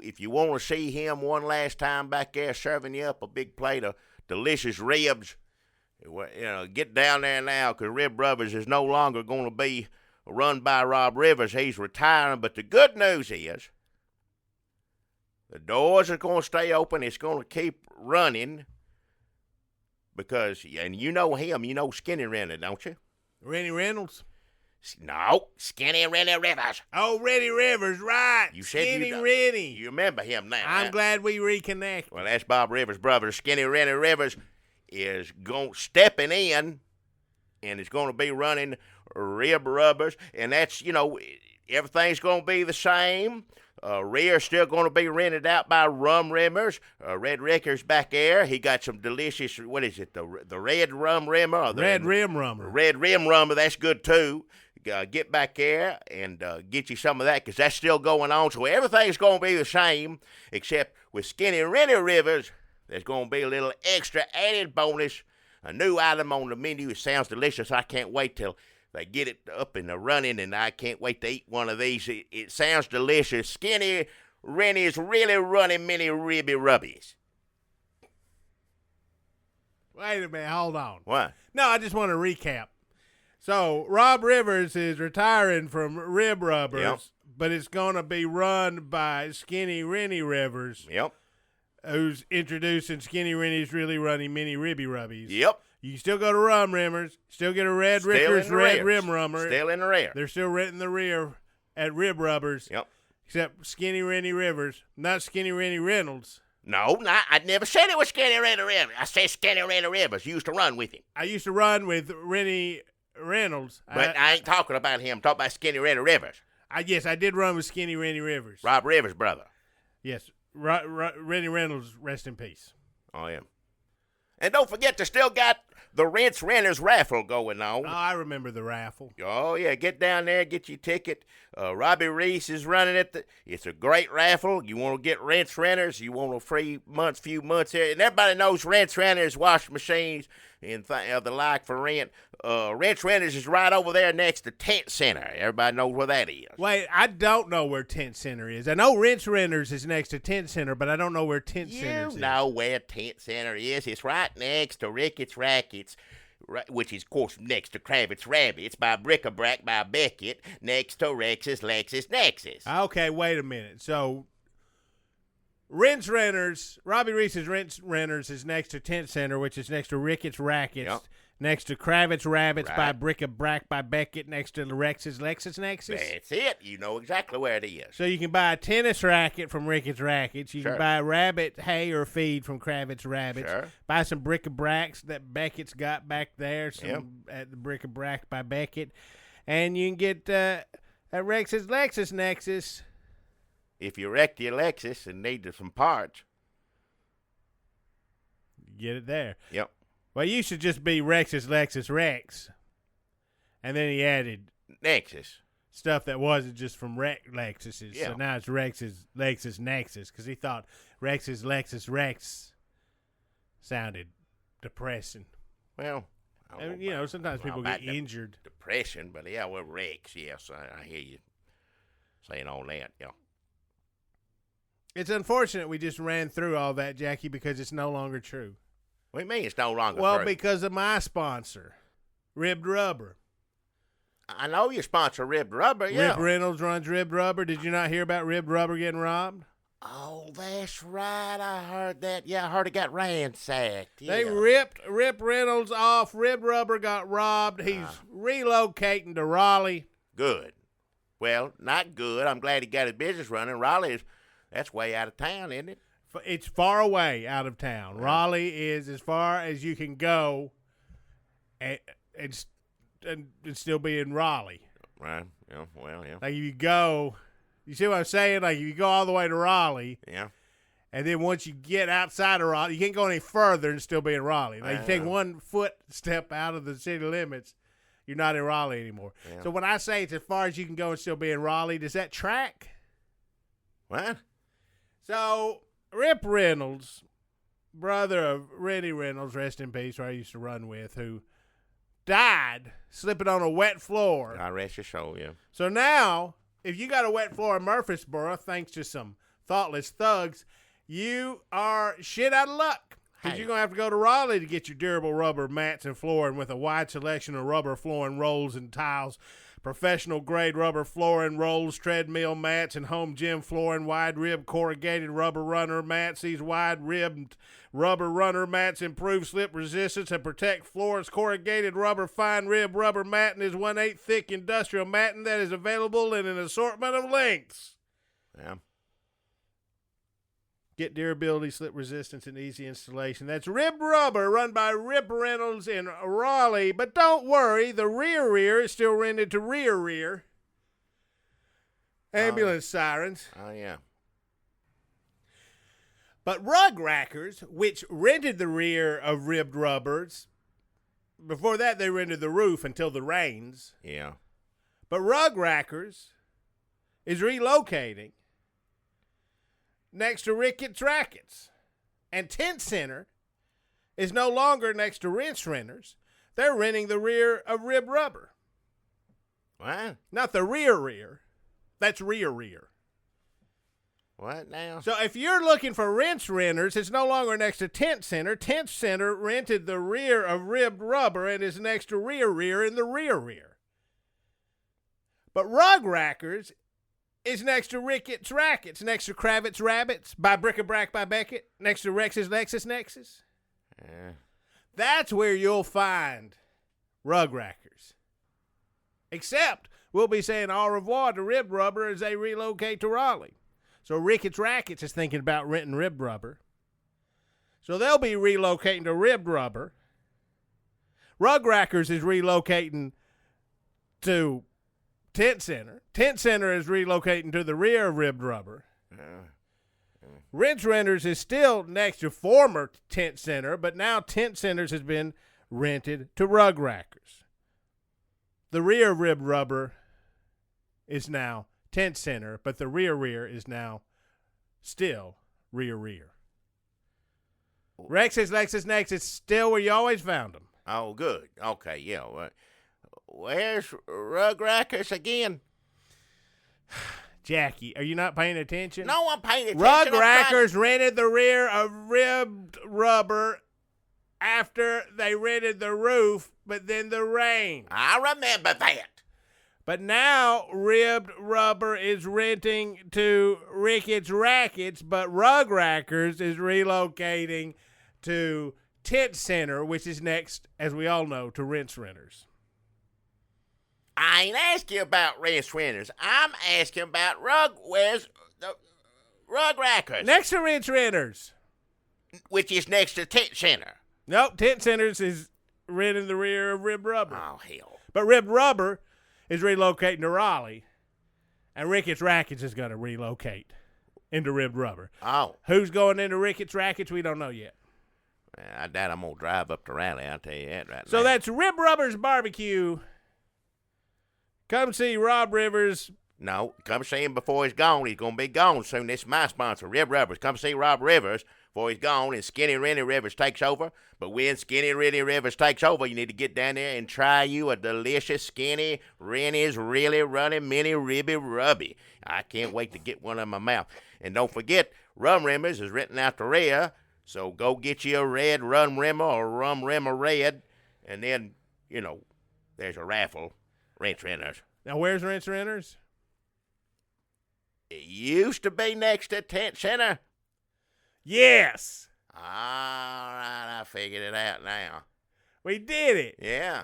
if you want to see him one last time back there serving you up a big plate of delicious ribs, get down there now, because Rib Rubbers is no longer going to be run by Rob Rivers. He's retiring. But the good news is the doors are going to stay open. It's going to keep running. Because, and you know him, you know Skinny Rennie, don't you? Rennie Reynolds? No, Skinny Rennie Rivers. Oh, Rennie Rivers, right. You said Skinny Rennie. You remember him now. I'm glad we reconnect. Well, that's Bob Rivers' brother. Skinny Rennie Rivers is stepping in, and it's going to be running Rib Rubbers. And that's, everything's going to be the same. Rear's still going to be rented out by Rum Rimmers. Red Ricker's back there. He got some delicious, what is it, the Red Rum Rimmer? Or Red Rim Rummer. Red Rim Rummer, that's good too. Get back there and get you some of that, because that's still going on. So everything's going to be the same, except with Skinny Rennie Rivers, there's going to be a little extra added bonus a new item on the menu. It sounds delicious. I can't wait till they get it up and running, and I can't wait to eat one of these. It sounds delicious. Skinny Rennie's really running mini ribby rubbies. Wait a minute, hold on. What? No, I just want to recap. So, Rob Rivers is retiring from Rib Rubbers, Yep. but it's going to be run by Skinny Rennie Rivers, Yep. who's introducing Skinny Rennie's really running mini ribby rubbies. Yep. You can still go to Rum Rimmers, still get a Red Still Rickers in the Red rear. Rim Rummer. Still in the rear. They're still renting the rear at Rib Rubbers, Yep. except Skinny Rennie Rivers, not Skinny Rennie Reynolds. No, I never said it was Skinny Rennie Rivers. I said Skinny Rennie Rivers. You used to run with him. I used to run with Rennie Reynolds. But I ain't talking about him. I'm talking about Skinny Rennie Rivers. Yes, I did run with Skinny Rennie Rivers. Rob Rivers' brother. Yes, Rennie Reynolds, rest in peace. Oh, yeah. And don't forget, they still got the Rents Renters raffle going on. Oh, I remember the raffle. Oh, yeah. Get down there, get your ticket. Robbie Reese is running it. It's a great raffle. You want to get Rents Renters. You want a few months here. And everybody knows Rents Renters, washing machines, and the like for rent. Rents Renters is right over there next to Tent Center. Everybody knows where that is. Wait, I don't know where Tent Center is. I know Rents Renters is next to Tent Center, but I don't know where Tent Center is. You know where Tent Center is. It's right next to Ricketts Rackets, which is, of course, next to Kravitz Rabbits, by Bric-a-Brac by Beckett, next to Rex's Lexus Nexus. Okay, wait a minute. So, Rents Renters, Robbie Reese's Rents Renters is next to Tent Center, which is next to Ricketts Rackets, Yep. next to Kravitz Rabbits by Right. Bric-a-Brac by Beckett, next to Rex's Lexus Nexus. That's it. You know exactly where it is. So you can buy a tennis racket from Ricketts Rackets. You Sure. can buy rabbit hay or feed from Kravitz Rabbits. Sure. Buy some bric-a-bracs that Beckett's got back there, Yep. at the bric-a-brac by Beckett. And you can get at Rex's Lexus Nexus. If you wrecked your Lexus and needed some parts, Get it there. yep. Well, you should just be Rex's Lexus Rex. And then he added Nexus. stuff that wasn't just from Lexuses. Yeah. So now it's Rex's Lexus Nexus because he thought Rex's Lexus Rex sounded depressing. Well, I don't And, you know, sometimes I don't people know get about injured. depression, but yeah, well, Rex, yes, I hear you saying all that, yeah. It's unfortunate we just ran through all that, Jackie, because it's no longer true. What do you mean it's no longer Well, true? because of my sponsor, Ribbed Rubber. I know you sponsor Ribbed Rubber, yeah. Rip Reynolds runs Ribbed Rubber. Did you not hear about Ribbed Rubber getting robbed? Oh, that's right. I heard that. Yeah, I heard it got ransacked. Yeah. They ripped Rip Reynolds off. Ribbed Rubber got robbed. He's relocating to Raleigh. Good. Well, not good. I'm glad he got his business running. Raleigh, that's way out of town, isn't it? It's far away out of town. Raleigh is as far as you can go and still be in Raleigh. Right. Yeah. Well, yeah. Like if you go, you see what I'm saying? Like if you go all the way to Raleigh, Yeah. and then once you get outside of Raleigh, you can't go any further and still be in Raleigh. Like you take one footstep out of the city limits, you're not in Raleigh anymore. Yeah. So when I say it's as far as you can go and still be in Raleigh, does that track? What? So Rip Reynolds, brother of Rennie Reynolds, rest in peace, who I used to run with, who died slipping on a wet floor. I rest your soul, yeah. So now, if you got a wet floor in Murfreesboro, thanks to some thoughtless thugs, you are shit out of luck. Because Hey. you're going to have to go to Raleigh to get your durable rubber mats and flooring with a wide selection of rubber flooring rolls and tiles, professional grade rubber flooring rolls, treadmill mats, and home gym flooring, wide rib corrugated rubber runner mats. These wide ribbed rubber runner mats improve slip resistance and protect floors. Corrugated rubber fine rib rubber matting is 1/8 thick industrial matting that is available in an assortment of lengths. Yeah. Get durability, slip resistance, and easy installation. That's Rib Rubber, run by Rip Reynolds in Raleigh. But don't worry, the rear is still rented to rear. Ambulance sirens. Oh, yeah. But Rug Rackers, which rented the rear of Ribbed Rubbers, before that they rented the roof until the rains. Yeah. But Rug Rackers is relocating next to Ricketts Rackets. And Tent Center is no longer next to rinse renters. They're renting the rear of Rib Rubber. What? Not the rear. That's rear. What now? So if you're looking for rinse renters, it's no longer next to Tent Center. Tent Center rented the rear of Ribbed Rubber and is next to rear in the rear. But Rug Rackers is next to Ricketts Rackets, next to Kravitz Rabbits, by Bric-a-Brac by Beckett, next to Rex's LexisNexis. That's where you'll find Rug Rackers. Except we'll be saying au revoir to Rib Rubber as they relocate to Raleigh. So Ricketts Rackets is thinking about renting Rib Rubber. So they'll be relocating to Ribbed Rubber. Rug Rackers is relocating to Tent Center. Tent Center is relocating to the rear of Ribbed Rubber. Rinse Renters is still next to former Tent Center, but now Tent Centers has been rented to Rug Rackers. The rear of Ribbed Rubber is now Tent Center, but the rear is now still rear. Rex's LexisNexis is still where you always found them. Oh, good. Okay, yeah. Where's Rug Rackers again? Jackie, are you not paying attention? No, I'm paying attention. Rug Rackers rented the rear of Ribbed Rubber after they rented the roof, but then the rain. I remember that. But now Ribbed Rubber is renting to Ricketts Rackets, but Rug Rackers is relocating to Tent Center, which is next, as we all know, to Rinse Renters. I ain't asking about Rinse Renters. I'm asking about where's the Rug Rackers? Next to Rinse Renters. Which is next to Tent Center. Nope, Tent Centers is renting the rear of Ribbed Rubber. Oh, hell. But Ribbed Rubber is relocating to Raleigh, and Ricketts Rackets is going to relocate into Ribbed Rubber. Oh. Who's going into Ricketts Rackets, we don't know yet. I doubt I'm going to drive up to Raleigh, I'll tell you that right now. So that's Rib Rubber's Barbecue. Come see Rob Rivers. No, come see him before he's gone. He's going to be gone soon. This is my sponsor, Rib Rubbers. Come see Rob Rivers before he's gone and Skinny Rennie Rivers takes over. But when Skinny Rennie Rivers takes over, you need to get down there and try you a delicious Skinny Rennie's Really Running Mini Ribby Rubby. I can't wait to get one in my mouth. And don't forget, Rum Rimmers is written out the rear, so go get you a red Rum Rimmer or Rum Rimmer Red. And then, there's a raffle. Rinse Renters. Now, where's Rinse Renters? It used to be next to Tent Center. Yes. All right, I figured it out now. We did it. Yeah.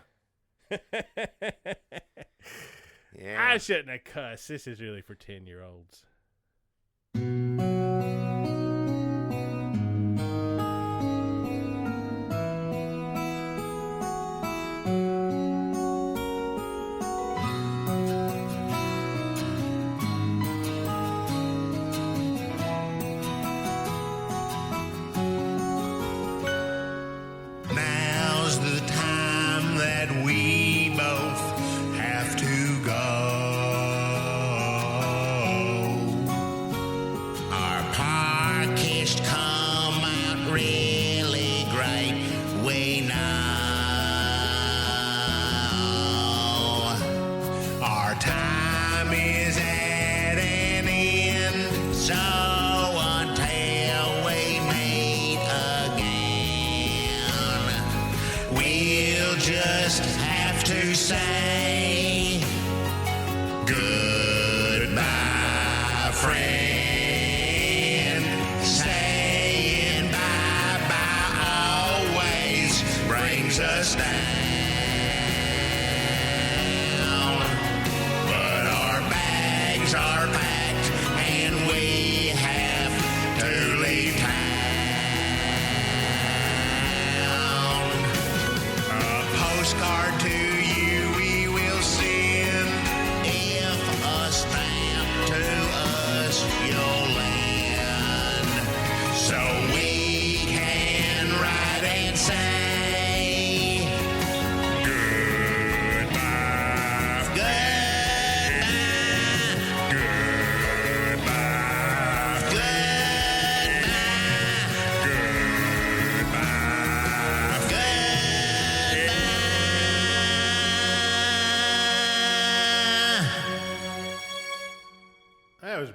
Yeah. I shouldn't have cussed. This is really for 10-year-olds.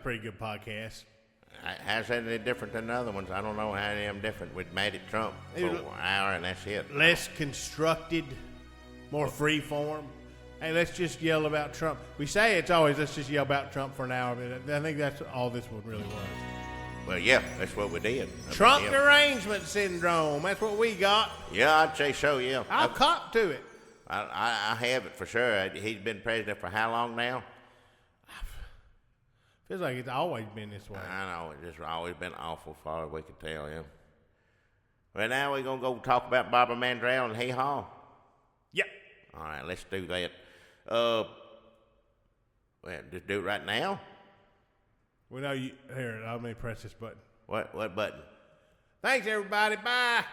pretty good podcast. How's that any different than the other ones? I don't know how any of them different with Magic Trump for an hour and that's it. Less constructed, more free form. Hey, let's just yell about Trump. We say it's always let's just yell about Trump for an hour, but I think that's all this one really was. Well, yeah, that's what we did. Trump derangement syndrome. That's what we got. Yeah, I'd say so, yeah. I'll cop to it. I have it for sure. He's been president for how long now? Feels like it's always been this way. I know. It's just always been awful far as we can tell, yeah. Well, now we're going to go talk about Barbara Mandrell and Hay Hall. Yep. All right, let's do that. Well, just do it right now. Well, no, here, let me press this button. What button? Thanks, everybody. Bye.